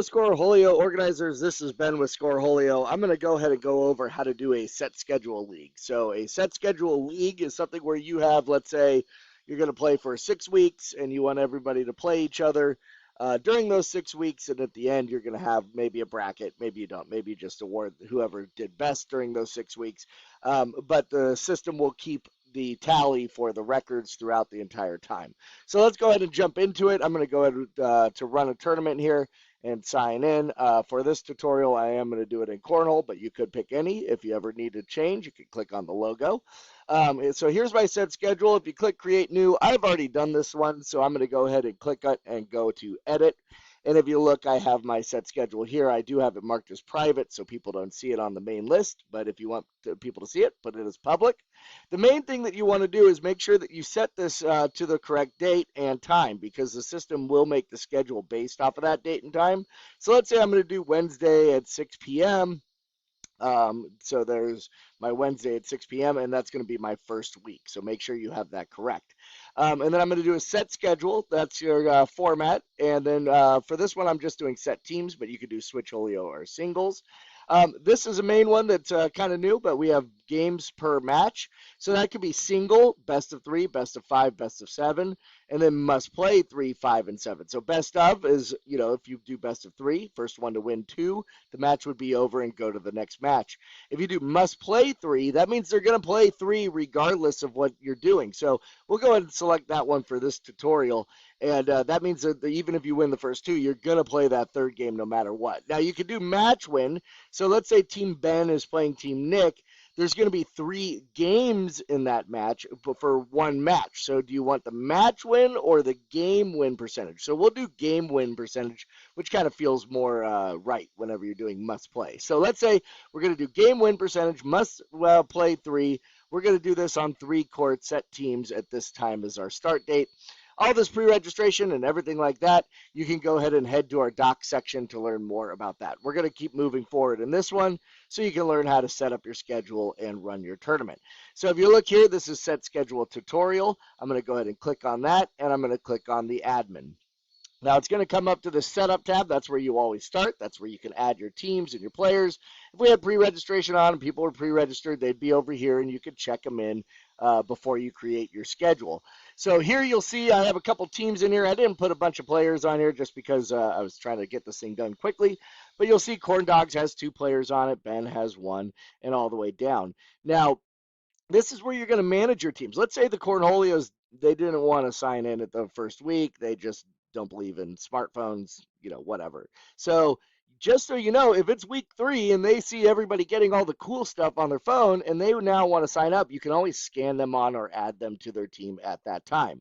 Hello, Scoreholio organizers. This is Ben with Scoreholio. I'm going to go ahead and go over how to do a set schedule league. So, a set schedule league is something where you have, let's say, you're going to play for 6 weeks and you want everybody to play each other during those 6 weeks. And at the end, you're going to have maybe a bracket. Maybe you don't. Maybe you just award whoever did best during those 6 weeks. But the system will keep the tally for the records throughout the entire time. So let's go ahead and jump into it. I'm going to go ahead to run a tournament here and sign in. For this tutorial, I am going to do it in Cornhole, but you could pick any. If you ever need to change, you can click on the logo. So here's my set schedule. If you click Create New, I've already done this one, so I'm going to go ahead and click it and go to Edit. And if you look, I have my set schedule here. I do have it marked as private, so people don't see it on the main list. But if you want people to see it, put it as public. The main thing that you want to do is make sure that you set this to the correct date and time, because the system will make the schedule based off of that date and time. So let's say I'm going to do Wednesday at 6 p.m. So there's my Wednesday at 6 p.m. and that's going to be my first week. So make sure you have that correct. And then I'm going to do a set schedule. That's your format. And then for this one, I'm just doing set teams, but you could do Scoreholio or singles. This is a main one that's kind of new, but we have games per match. So that could be single, best of 3, best of 5, best of 7, and then must play 3, 5, and 7. So best of is, if you do best of 3, first one to win 2, the match would be over and go to the next match. If you do must play 3, that means they're going to play 3 regardless of what you're doing. So we'll go ahead and select that one for this tutorial. And that means that even if you win the first 2, you're going to play that third game no matter what. Now, you could do match win. So let's say Team Ben is playing Team Nick. There's going to be 3 games in that match for one match. So do you want the match win or the game win percentage? So we'll do game win percentage, which kind of feels more right whenever you're doing must play. So let's say we're going to do game win percentage, must play 3. We're going to do this on 3 court set teams at this time as our start date. All this pre-registration and everything like that, you can go ahead and head to our doc section to learn more about that. We're going to keep moving forward in this one so you can learn how to set up your schedule and run your tournament. So if you look here, this is set schedule tutorial. I'm going to go ahead and click on that, and I'm going to click on the admin. Now it's going to come up to the setup tab. That's where you always start. That's where you can add your teams and your players. If we had pre-registration on and people were pre-registered, they'd be over here and you could check them in before you create your schedule. So here you'll see I have a couple teams in here. I didn't put a bunch of players on here just because I was trying to get this thing done quickly. But you'll see Corn Dogs has 2 players on it. Ben has 1 and all the way down. Now, this is where you're going to manage your teams. Let's say the Cornholios, they didn't want to sign in at the first week. They just don't believe in smartphones, whatever. So just so you know, if it's week 3 and they see everybody getting all the cool stuff on their phone and they now want to sign up, you can always scan them on or add them to their team at that time.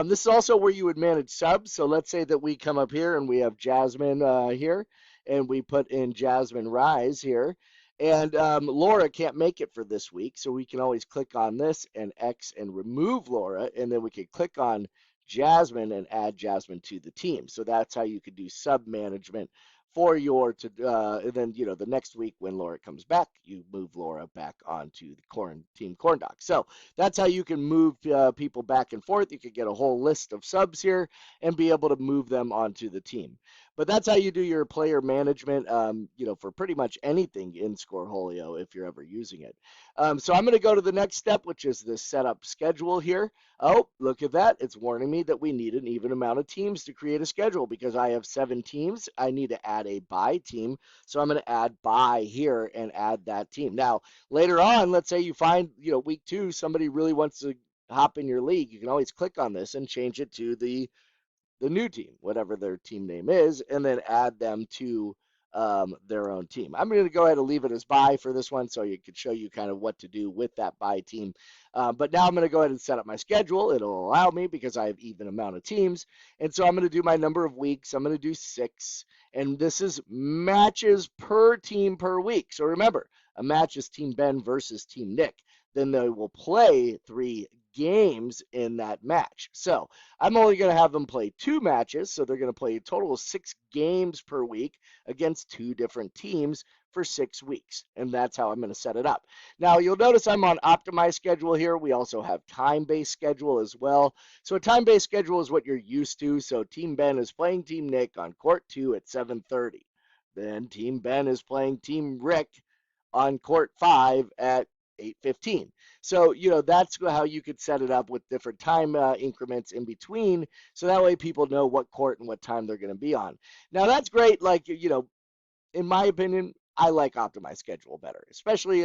This is also where you would manage subs. So let's say that we come up here and we have Jasmine here, and we put in Jasmine Rise here. And Laura can't make it for this week, so we can always click on this and X and remove Laura, and then we can click on Jasmine and add Jasmine to the team. So that's how you could do sub management for your and then the next week when Laura comes back, you move Laura back onto the team Corn Dog. So that's how you can move people back and forth. You could get a whole list of subs here and be able to move them onto the team. But that's how you do your player management, for pretty much anything in Scoreholio if you're ever using it. So I'm going to go to the next step, which is the setup schedule here. Oh, look at that. It's warning me that we need an even amount of teams to create a schedule because I have 7 teams. I need to add a bye team. So I'm going to add bye here and add that team. Now, later on, let's say you find, week 2, somebody really wants to hop in your league. You can always click on this and change it to the new team, whatever their team name is, and then add them to their own team. I'm going to go ahead and leave it as bye for this one so you could show you kind of what to do with that bye team. But now I'm going to go ahead and set up my schedule. It'll allow me because I have even amount of teams. And so I'm going to do my number of weeks. I'm going to do 6. And this is matches per team per week. So remember, a match is Team Ben versus Team Nick. Then they will play 3 games in that match. So I'm only going to have them play 2 matches. So they're going to play a total of 6 games per week against 2 different teams for 6 weeks. And that's how I'm going to set it up. Now, you'll notice I'm on optimized schedule here. We also have time-based schedule as well. So a time-based schedule is what you're used to. So Team Ben is playing Team Nick on court 2 at 7:30. Then Team Ben is playing Team Rick on court 5 at 8:15. So, that's how you could set it up with different time increments in between. So that way people know what court and what time they're going to be on. Now, that's great. Like, in my opinion, I like optimized schedule better, especially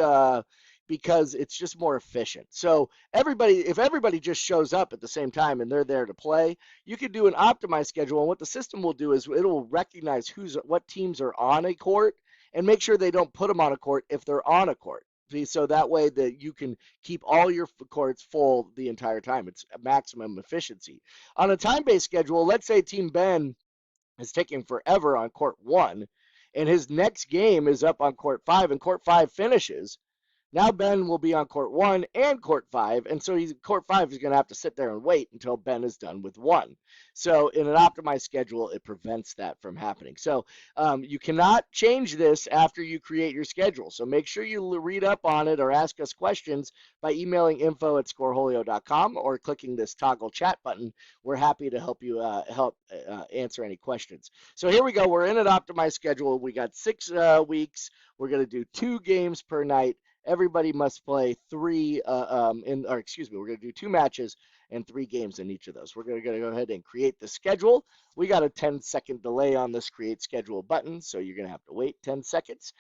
because it's just more efficient. So if everybody just shows up at the same time and they're there to play, you could do an optimized schedule. And what the system will do is it'll recognize what teams are on a court and make sure they don't put them on a court if they're on a court. So that way that you can keep all your courts full the entire time. It's maximum efficiency. On a time-based schedule, let's say Team Ben is taking forever on court 1, and his next game is up on court 5, and court 5 finishes. Now Ben will be on court 1 and court 5, and so court 5 is going to have to sit there and wait until Ben is done with 1. So in an optimized schedule, it prevents that from happening. So you cannot change this after you create your schedule. So make sure you read up on it or ask us questions by emailing info@scoreholio.com or clicking this toggle chat button. We're happy to help you answer any questions. So here we go. We're in an optimized schedule. We got 6 weeks. We're going to do 2 games per night. Everybody must play we're going to do 2 matches and 3 games in each of those. We're going to go ahead and create the schedule. We got a 10-second delay on this create schedule button, so you're going to have to wait 10 seconds.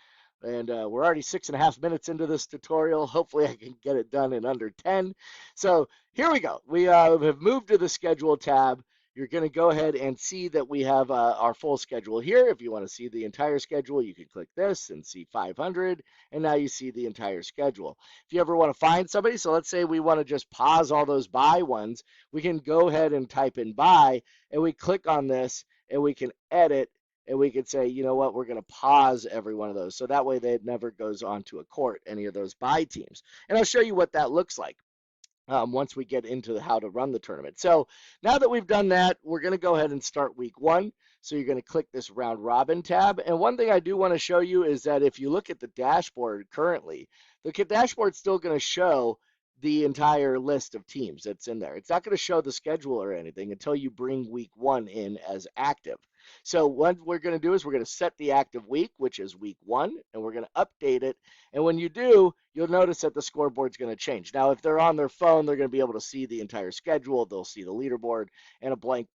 And we're already 6.5 minutes into this tutorial. Hopefully I can get it done in under 10. So here we go. We have moved to the schedule tab. You're going to go ahead and see that we have our full schedule here. If you want to see the entire schedule, you can click this and see 500, and now you see the entire schedule. If you ever want to find somebody, so let's say we want to just pause all those buy ones, we can go ahead and type in buy, and we click on this, and we can edit, and we can say, you know what, we're going to pause every one of those. So that way it never goes onto a court, any of those buy teams. And I'll show you what that looks like. Once we get into how to run the tournament. So now that we've done that, we're going to go ahead and start week 1. So you're going to click this round robin tab. And one thing I do want to show you is that if you look at the dashboard currently, the dashboard's still going to show the entire list of teams that's in there. It's not going to show the schedule or anything until you bring week 1 in as active. So what we're going to do is we're going to set the active week, which is week 1, and we're going to update it. And when you do, you'll notice that the scoreboard's going to change. Now, if they're on their phone, they're going to be able to see the entire schedule. They'll see the leaderboard and a blank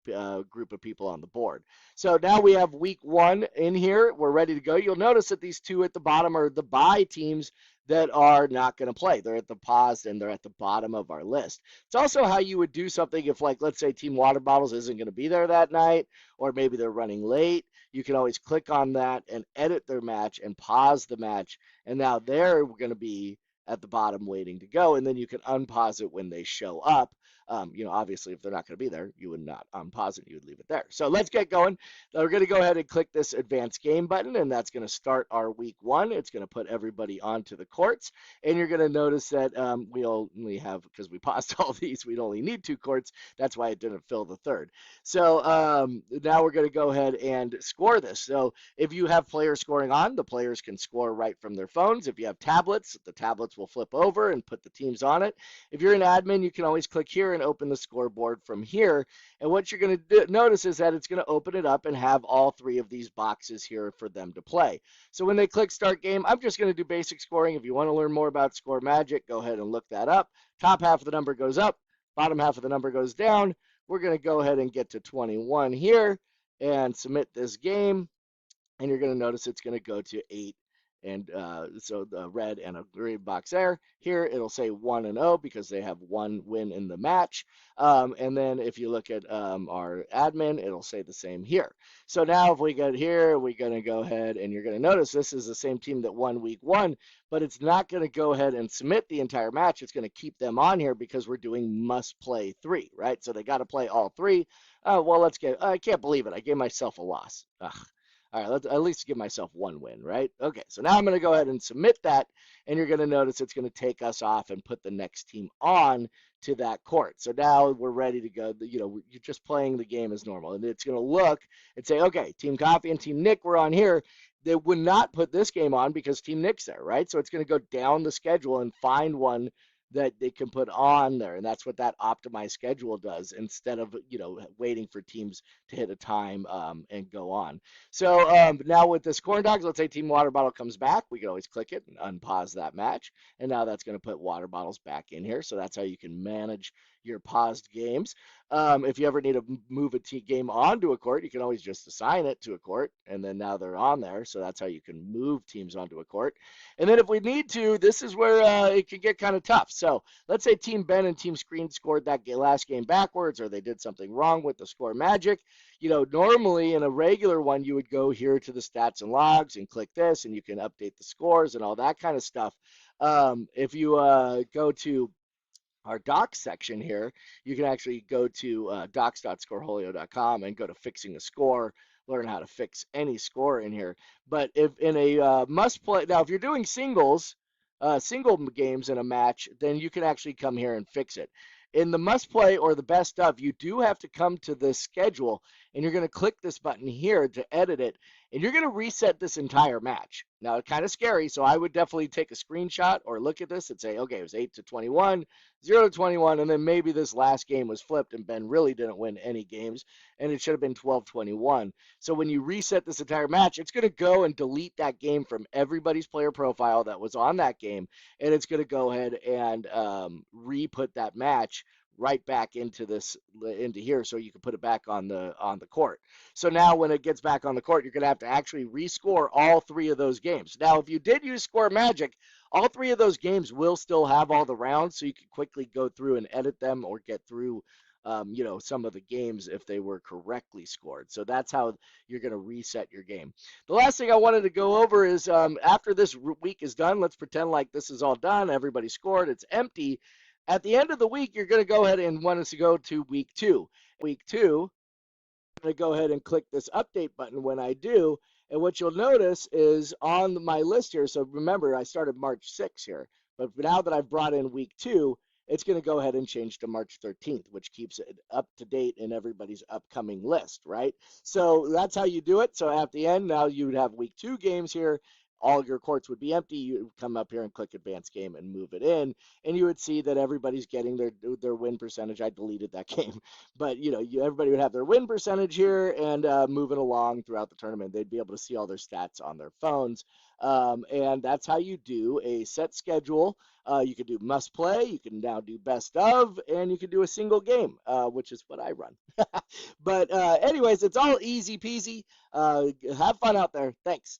group of people on the board. So now we have week 1 in here. We're ready to go. You'll notice that these 2 at the bottom are the bye teams that are not going to play. They're at the pause and they're at the bottom of our list. It's also how you would do something if, like, let's say Team Water Bottles isn't going to be there that night, or maybe they're running late. You can always click on that and edit their match and pause the match. And now they're going to be at the bottom waiting to go. And then you can unpause it when they show up. Obviously, if they're not going to be there, you would not unpause it. You would leave it there. So let's get going. We're going to go ahead and click this advanced game button, and that's going to start our week 1. It's going to put everybody onto the courts. And you're going to notice that we only have, because we paused all these, we'd only need 2 courts. That's why it didn't fill the third. So now we're going to go ahead and score this. So if you have players scoring on, the players can score right from their phones. If you have tablets, the tablets will flip over and put the teams on it. If you're an admin, you can always click here and open the scoreboard from here. And what you're going to notice is that it's going to open it up and have all 3 of these boxes here for them to play. So when they click start game, I'm just going to do basic scoring. If you want to learn more about Score Magic, go ahead and look that up. Top half of the number goes up, bottom half of the number goes down. We're going to go ahead and get to 21 here and submit this game. And you're going to notice it's going to go to 8. And so the red and a green box there. Here it'll say 1-0 because they have 1 win in the match. And then if you look at our admin, it'll say the same here. So now if we get here, we're going to go ahead and you're going to notice this is the same team that won week 1, but it's not going to go ahead and submit the entire match. It's going to keep them on here because we're doing must play 3, right? So they got to play all 3. Well, I can't believe it. I gave myself a loss. Ugh. All right, let's at least give myself one win, right? Okay, so now I'm going to go ahead and submit that, and you're going to notice it's going to take us off and put the next team on to that court. So now we're ready to go. You're just playing the game as normal, and it's going to look and say, okay, Team Coffee and Team Nick were on here. They would not put this game on because Team Nick's there, right? So it's going to go down the schedule and find one that they can put on there, and that's what that optimized schedule does instead of waiting for teams to hit a time and go on. So now with this corn dogs, let's say Team Water Bottle comes back. We can always click it and unpause that match. And now that's going to put water bottles back in here. So that's how you can manage your paused games. If you ever need to move a game onto a court, you can always just assign it to a court. And then now they're on there. So that's how you can move teams onto a court. And then if we need to, this is where it can get kind of tough. So let's say Team Ben and Team Screen scored that last game backwards, or they did something wrong with the score magic. Normally in a regular one, you would go here to the stats and logs and click this, and you can update the scores and all that kind of stuff. If you go to our docs section here, you can actually go to docs.scoreholio.com and go to fixing a score, learn how to fix any score in here. But if in a must play, now if you're doing single games in a match, then you can actually come here and fix it. In the must play or the best of, you do have to come to this schedule, and you're going to click this button here to edit it, and you're going to reset this entire match. Now, it's kind of scary, so I would definitely take a screenshot or look at this and say, okay, it was 8 to 21, 0 to 21, and then maybe this last game was flipped and Ben really didn't win any games, and it should have been 12-21. So when you reset this entire match, it's going to go and delete that game from everybody's player profile that was on that game, and it's going to go ahead and re-put that match right back into here, so you can put it back on the court. So now when it gets back on the court, you're going to have to actually rescore all three of those games. Now, if you did use Score Magic, all three of those games will still have all the rounds, so you can quickly go through and edit them or get through some of the games if they were correctly scored. So that's how you're going to reset your game. The last thing I wanted to go over is after this week is done, let's pretend like this is all done. Everybody scored. It's empty. At the end of the week, you're going to go ahead and want us to go to week 2. Week 2, I'm going to go ahead and click this update button when I do. And what you'll notice is on my list here, so remember, I started March 6th here. But now that I've brought in week 2, it's going to go ahead and change to March 13th, which keeps it up to date in everybody's upcoming list, right? So that's how you do it. So at the end, now you would have week 2 games here. All your courts would be empty. You would come up here and click advanced game and move it in, and you would see that everybody's getting their win percentage. I deleted that game, but everybody would have their win percentage here and moving along throughout the tournament. They'd be able to see all their stats on their phones, and that's how you do a set schedule. You can do must play, you can now do best of, and you can do a single game, which is what I run. But anyways, it's all easy peasy. Have fun out there. Thanks.